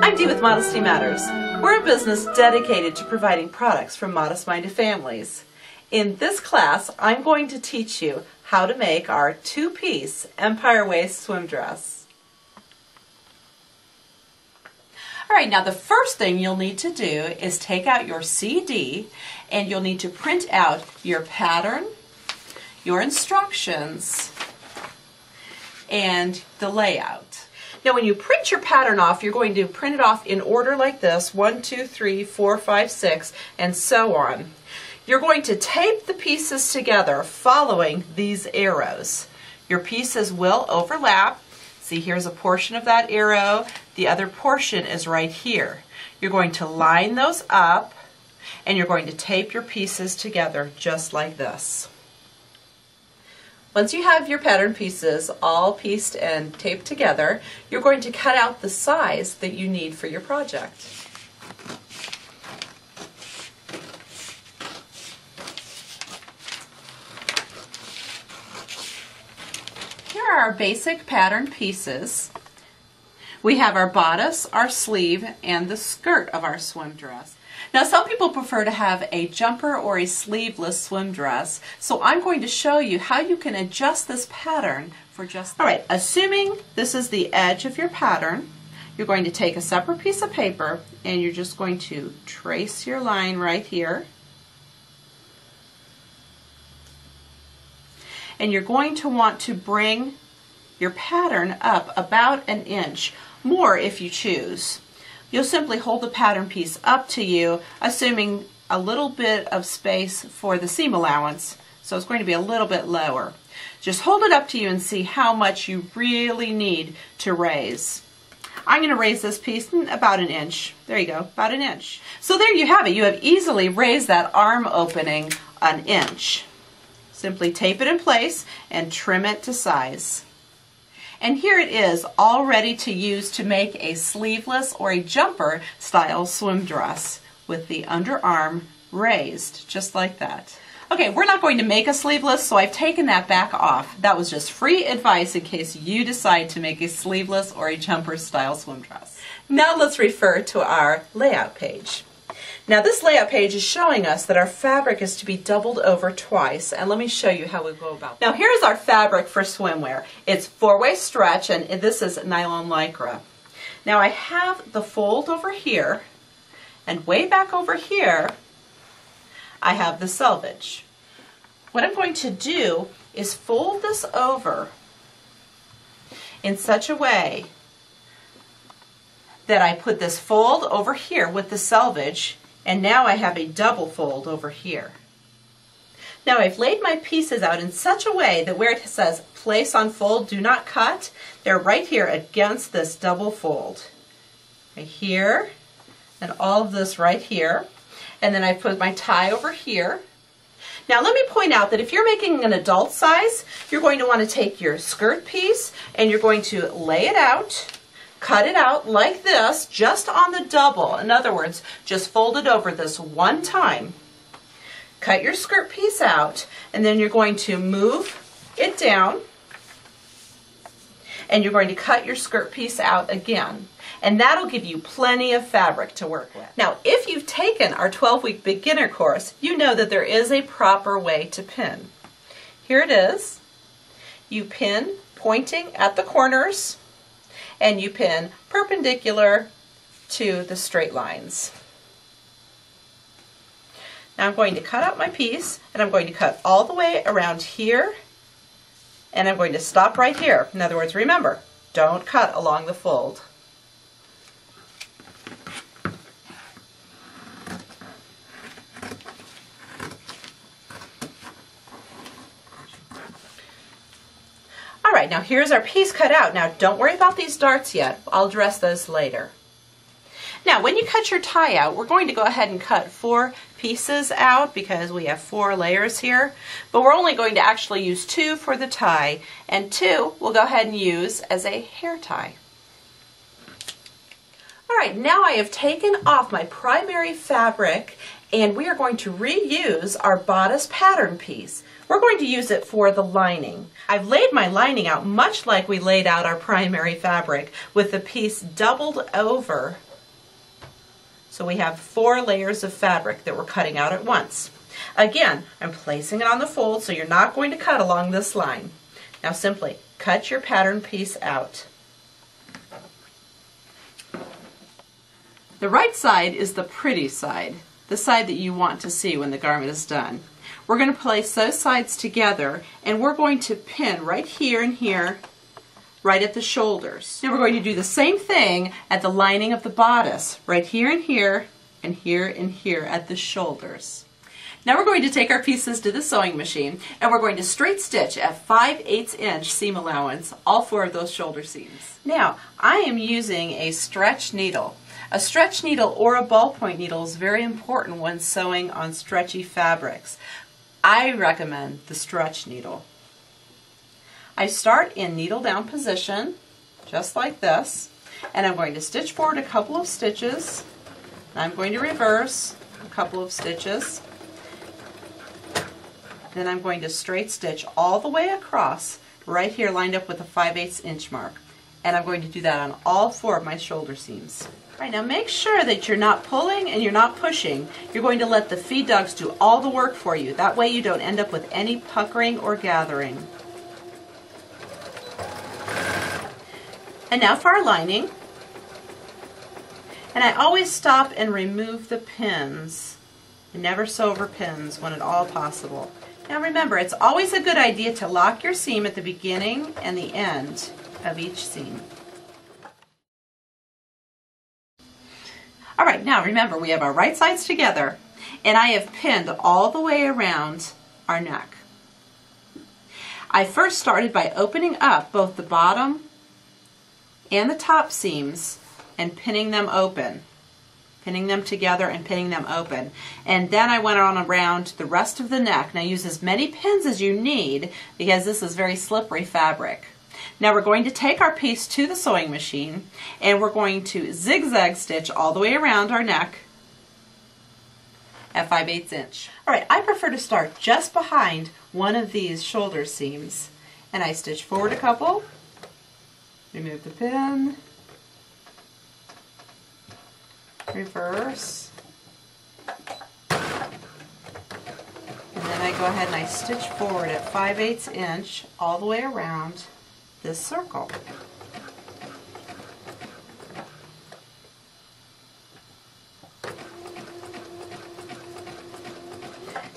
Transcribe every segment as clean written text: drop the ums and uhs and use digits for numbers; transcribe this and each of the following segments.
I'm Dee with Modesty Matters. We're a business dedicated to providing products for modest-minded families. In this class, I'm going to teach you how to make our two-piece Empire waist swim dress. Alright, now the first thing you'll need to do is take out your CD and you'll need to print out your pattern, your instructions, and the layout. Now when you print your pattern off, you're going to print it off in order like this, 1, 2, 3, 4, 5, 6, and so on. You're going to tape the pieces together following these arrows. Your pieces will overlap. See, here's a portion of that arrow. The other portion is right here. You're going to line those up and you're going to tape your pieces together just like this. Once you have your pattern pieces all pieced and taped together, you're going to cut out the size that you need for your project. Here are our basic pattern pieces. We have our bodice, our sleeve, and the skirt of our swim dress. Now some people prefer to have a jumper or a sleeveless swim dress, so I'm going to show you how you can adjust this pattern for just that. Alright, assuming this is the edge of your pattern, you're going to take a separate piece of paper and you're just going to trace your line right here. And you're going to want to bring your pattern up about an inch, more if you choose. You'll simply hold the pattern piece up to you, assuming a little bit of space for the seam allowance, so it's going to be a little bit lower. Just hold it up to you and see how much you really need to raise. I'm going to raise this piece about an inch. There you go, about an inch. So there you have it. You have easily raised that arm opening an inch. Simply tape it in place and trim it to size. And here it is, all ready to use to make a sleeveless or a jumper style swim dress with the underarm raised, just like that. Okay, we're not going to make a sleeveless, so I've taken that back off. That was just free advice in case you decide to make a sleeveless or a jumper style swim dress. Now let's refer to our layout page. Now this layout page is showing us that our fabric is to be doubled over twice, and let me show you how we go about that. Now here's our fabric for swimwear. It's 4-way stretch and this is nylon lycra. Now I have the fold over here, and way back over here I have the selvage. What I'm going to do is fold this over in such a way that I put this fold over here with the selvage, and now I have a double fold over here. Now I've laid my pieces out in such a way that where it says place on fold, do not cut, they're right here against this double fold. Right here, and all of this right here. And then I put my tie over here. Now let me point out that if you're making an adult size, you're going to want to take your skirt piece and you're going to lay it out, cut it out like this, just on the double. In other words, just fold it over this one time. Cut your skirt piece out, and then you're going to move it down, and you're going to cut your skirt piece out again. And that'll give you plenty of fabric to work with. Now, if you've taken our 12-week beginner course, you know that there is a proper way to pin. Here it is. You pin pointing at the corners, and you pin perpendicular to the straight lines. Now I'm going to cut out my piece, and I'm going to cut all the way around here, and I'm going to stop right here. In other words, remember, don't cut along the fold. Alright, now here's our piece cut out. Now don't worry about these darts yet. I'll address those later. Now when you cut your tie out, we're going to go ahead and cut 4 pieces out because we have 4 layers here. But we're only going to actually use 2 for the tie, and 2 we'll go ahead and use as a hair tie. Alright, now I have taken off my primary fabric and we are going to reuse our bodice pattern piece. We're going to use it for the lining. I've laid my lining out much like we laid out our primary fabric, with the piece doubled over So we have 4 layers of fabric that we're cutting out at once. Again, I'm placing it on the fold so you're not going to cut along this line. Now simply cut your pattern piece out. The right side is the pretty side, the side that you want to see when the garment is done. We're going to place those sides together and we're going to pin right here and here, right at the shoulders. Now we're going to do the same thing at the lining of the bodice, right here and here and here at the shoulders. Now we're going to take our pieces to the sewing machine and we're going to straight stitch at 5/8 inch seam allowance all 4 of those shoulder seams. Now I am using a stretch needle. A stretch needle or a ballpoint needle is very important when sewing on stretchy fabrics. I recommend the stretch needle. I start in needle down position, just like this, and I'm going to stitch forward a couple of stitches. I'm going to reverse a couple of stitches. Then I'm going to straight stitch all the way across, right here lined up with the 5/8 inch mark. And I'm going to do that on all 4 of my shoulder seams. All right, now make sure that you're not pulling and you're not pushing. You're going to let the feed dogs do all the work for you. That way you don't end up with any puckering or gathering. And now for our lining. And I always stop and remove the pins. I never sew over pins when at all possible. Now remember, it's always a good idea to lock your seam at the beginning and the end of each seam. All right, now remember, we have our right sides together, and I have pinned all the way around our neck. I first started by opening up both the bottom and the top seams and pinning them open. Pinning them together and pinning them open. And then I went on around the rest of the neck. Now use as many pins as you need because this is very slippery fabric. Now we're going to take our piece to the sewing machine and we're going to zigzag stitch all the way around our neck at 5/8 inch. Alright, I prefer to start just behind one of these shoulder seams. And I stitch forward a couple, remove the pin, reverse, and then I go ahead and I stitch forward at 5/8 inch all the way around this circle.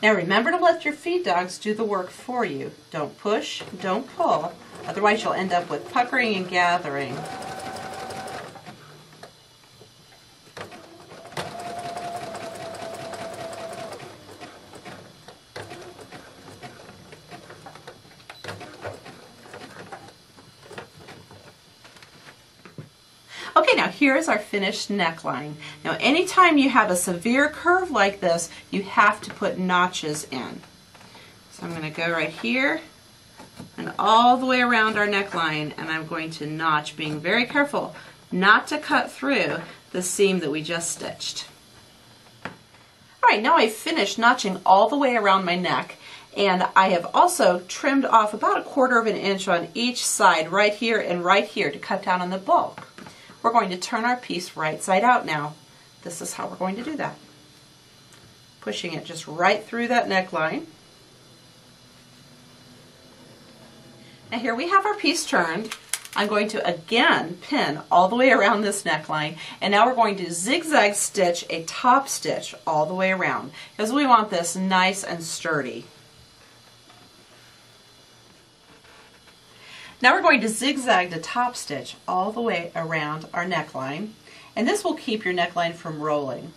Now remember to let your feed dogs do the work for you. Don't push, don't pull, otherwise you'll end up with puckering and gathering. Okay, now here's our finished neckline. Now anytime you have a severe curve like this, you have to put notches in. So I'm going to go right here and all the way around our neckline, and I'm going to notch, being very careful not to cut through the seam that we just stitched. Alright, now I've finished notching all the way around my neck, and I have also trimmed off about 1/4 inch on each side, right here and right here, to cut down on the bulk. We're going to turn our piece right side out now. This is how we're going to do that. Pushing it just right through that neckline. Now here we have our piece turned. I'm going to again pin all the way around this neckline, and now we're going to zigzag stitch a top stitch all the way around because we want this nice and sturdy. Now we're going to zigzag the top stitch all the way around our neckline, and this will keep your neckline from rolling.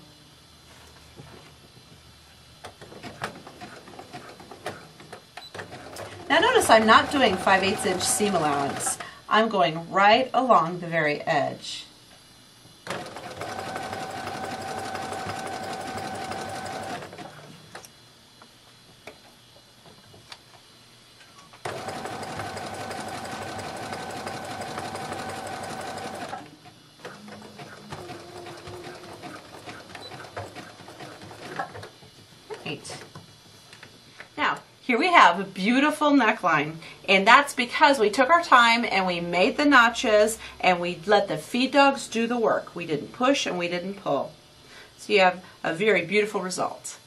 Now notice I'm not doing 5/8 inch seam allowance. I'm going right along the very edge. Now, here we have a beautiful neckline, and that's because we took our time and we made the notches and we let the feed dogs do the work. We didn't push and we didn't pull. So you have a very beautiful result.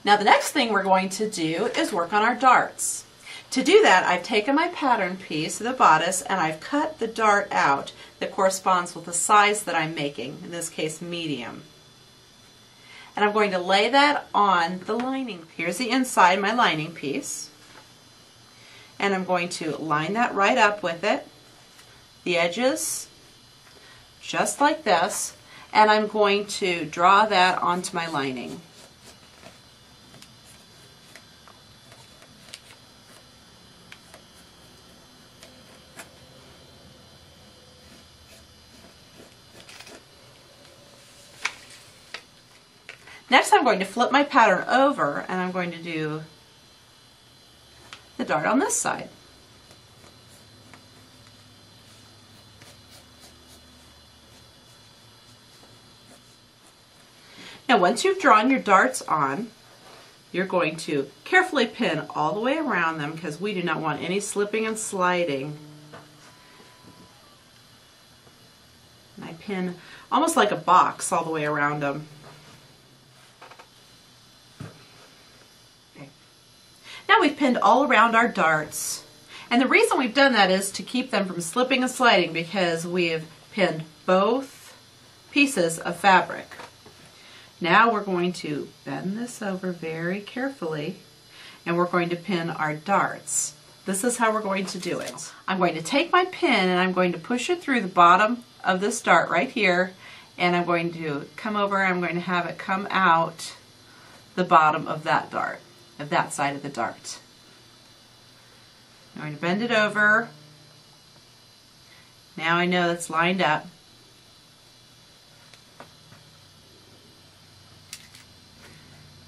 Now the next thing we're going to do is work on our darts. To do that, I've taken my pattern piece, the bodice, and I've cut the dart out that corresponds with the size that I'm making, in this case medium. And I'm going to lay that on the lining. Here's the inside, my lining piece. And I'm going to line that right up with it, the edges, just like this, and I'm going to draw that onto my lining. Next I'm going to flip my pattern over and I'm going to do the dart on this side. Now once you've drawn your darts on, you're going to carefully pin all the way around them because we do not want any slipping and sliding. And I pin almost like a box all the way around them. Now we've pinned all around our darts, and the reason we've done that is to keep them from slipping and sliding because we've pinned both pieces of fabric. Now we're going to bend this over very carefully and we're going to pin our darts. This is how we're going to do it. I'm going to take my pin and I'm going to push it through the bottom of this dart right here, and I'm going to come over and I'm going to have it come out the bottom of that dart. Of that side of the dart. I'm going to bend it over. Now I know that's lined up.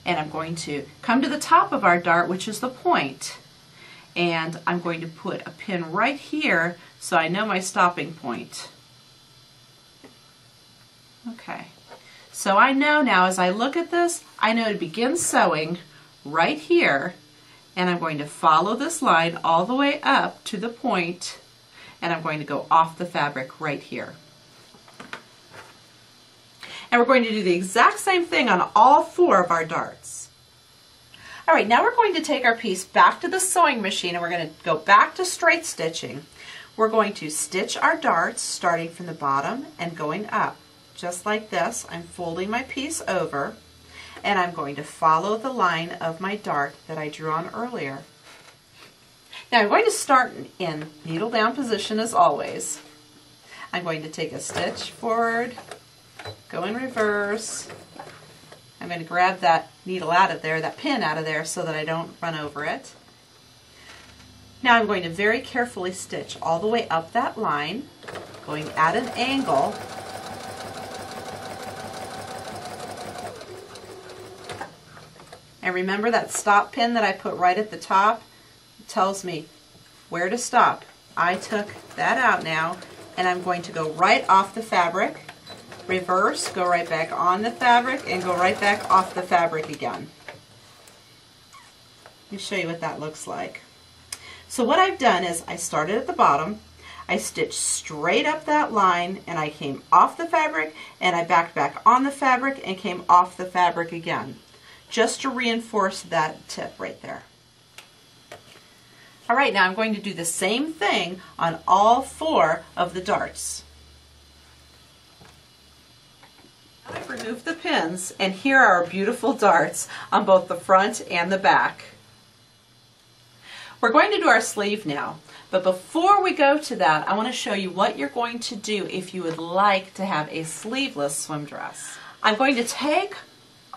And I'm going to come to the top of our dart, which is the point. And I'm going to put a pin right here so I know my stopping point. Okay. So I know now as I look at this, I know to begin sewing right here, and I'm going to follow this line all the way up to the point, and I'm going to go off the fabric right here. And we're going to do the exact same thing on all 4 of our darts. All right, now we're going to take our piece back to the sewing machine and we're going to go back to straight stitching. We're going to stitch our darts starting from the bottom and going up. Just like this, I'm folding my piece over, and I'm going to follow the line of my dart that I drew on earlier. Now I'm going to start in needle down position as always. I'm going to take a stitch forward, go in reverse. I'm going to grab that needle out of there, that pin out of there, so that I don't run over it. Now I'm going to very carefully stitch all the way up that line, going at an angle. And remember that stop pin that I put right at the top? It tells me where to stop. I took that out now, and I'm going to go right off the fabric, reverse, go right back on the fabric, and go right back off the fabric again. Let me show you what that looks like. So what I've done is I started at the bottom, I stitched straight up that line, and I came off the fabric, and I backed back on the fabric and came off the fabric again, just to reinforce that tip right there. All right, now I'm going to do the same thing on all 4 of the darts. I've removed the pins, and here are our beautiful darts on both the front and the back. We're going to do our sleeve now, but before we go to that, I want to show you what you're going to do if you would like to have a sleeveless swim dress. I'm going to take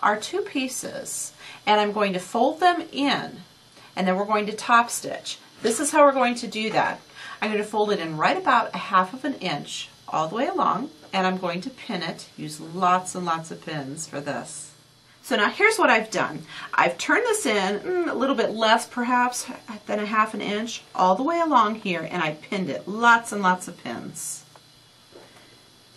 our 2 pieces and I'm going to fold them in, and then we're going to top stitch. This is how we're going to do that. I'm going to fold it in right about 1/2 inch all the way along, and I'm going to pin it. Use lots and lots of pins for this. So now here's what I've done. I've turned this in a little bit less perhaps than 1/2 inch all the way along here, and I pinned it. Lots and lots of pins.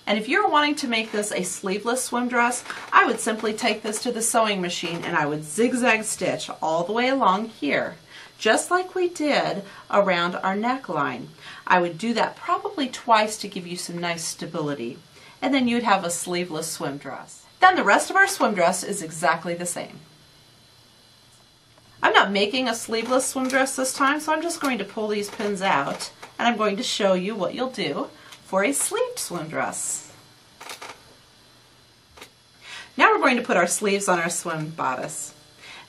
And if you're wanting to make this a sleeveless swim dress, I would simply take this to the sewing machine and I would zigzag stitch all the way along here, just like we did around our neckline. I would do that probably twice to give you some nice stability. and then you'd have a sleeveless swim dress. Then the rest of our swim dress is exactly the same. I'm not making a sleeveless swim dress this time, so I'm just going to pull these pins out, and I'm going to show you what you'll do for a sleeved swim dress. Now we're going to put our sleeves on our swim bodice,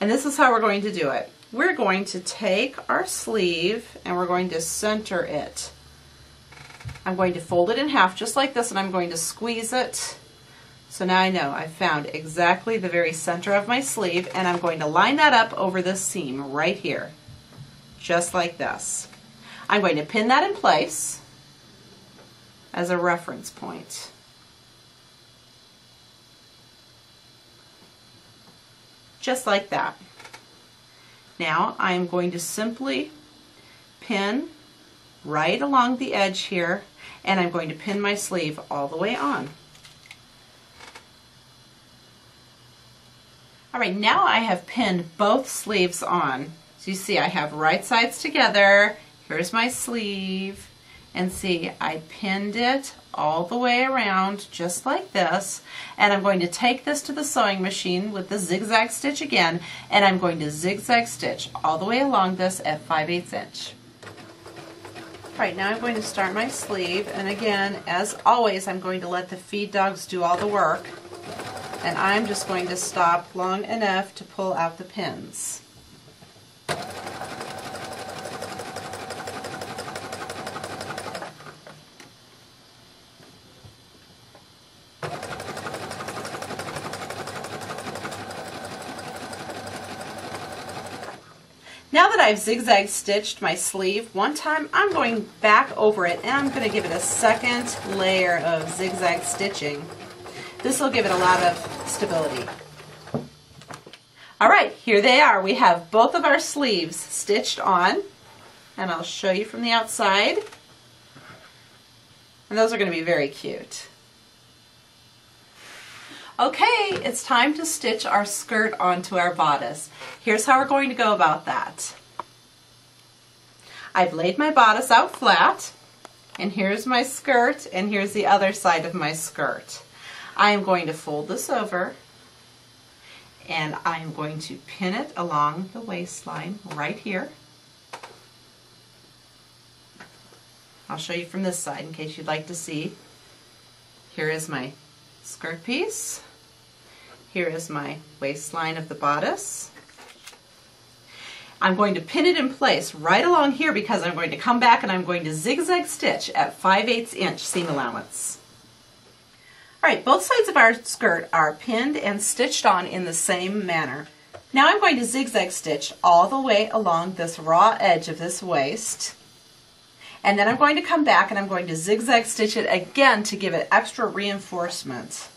and this is how we're going to do it. We're going to take our sleeve and we're going to center it. I'm going to fold it in half just like this, and I'm going to squeeze it. So now I know I've found exactly the very center of my sleeve, and I'm going to line that up over this seam right here, just like this. I'm going to pin that in place as a reference point. Just like that. Now I'm going to simply pin right along the edge here, and I'm going to pin my sleeve all the way on. Alright, now I have pinned both sleeves on. So you see I have right sides together, here's my sleeve, and see I pinned it all the way around just like this, and I'm going to take this to the sewing machine with the zigzag stitch again, and I'm going to zigzag stitch all the way along this at 5/8 inch. Alright, now I'm going to start my sleeve, and again, as always, I'm going to let the feed dogs do all the work. And I'm just going to stop long enough to pull out the pins. Now that I've zigzag stitched my sleeve one time, I'm going back over it and I'm going to give it a second layer of zigzag stitching. This will give it a lot of stability. Alright, here they are. We have both of our sleeves stitched on, and I'll show you from the outside. And those are going to be very cute. Okay, it's time to stitch our skirt onto our bodice. Here's how we're going to go about that. I've laid my bodice out flat, and here's my skirt, and here's the other side of my skirt. I am going to fold this over, and I'm going to pin it along the waistline right here. I'll show you from this side in case you'd like to see. Here is my skirt piece. Here is my waistline of the bodice. I'm going to pin it in place right along here because I'm going to come back and I'm going to zigzag stitch at 5/8 inch seam allowance. Alright, both sides of our skirt are pinned and stitched on in the same manner. Now I'm going to zigzag stitch all the way along this raw edge of this waist. And then I'm going to come back and I'm going to zigzag stitch it again to give it extra reinforcement.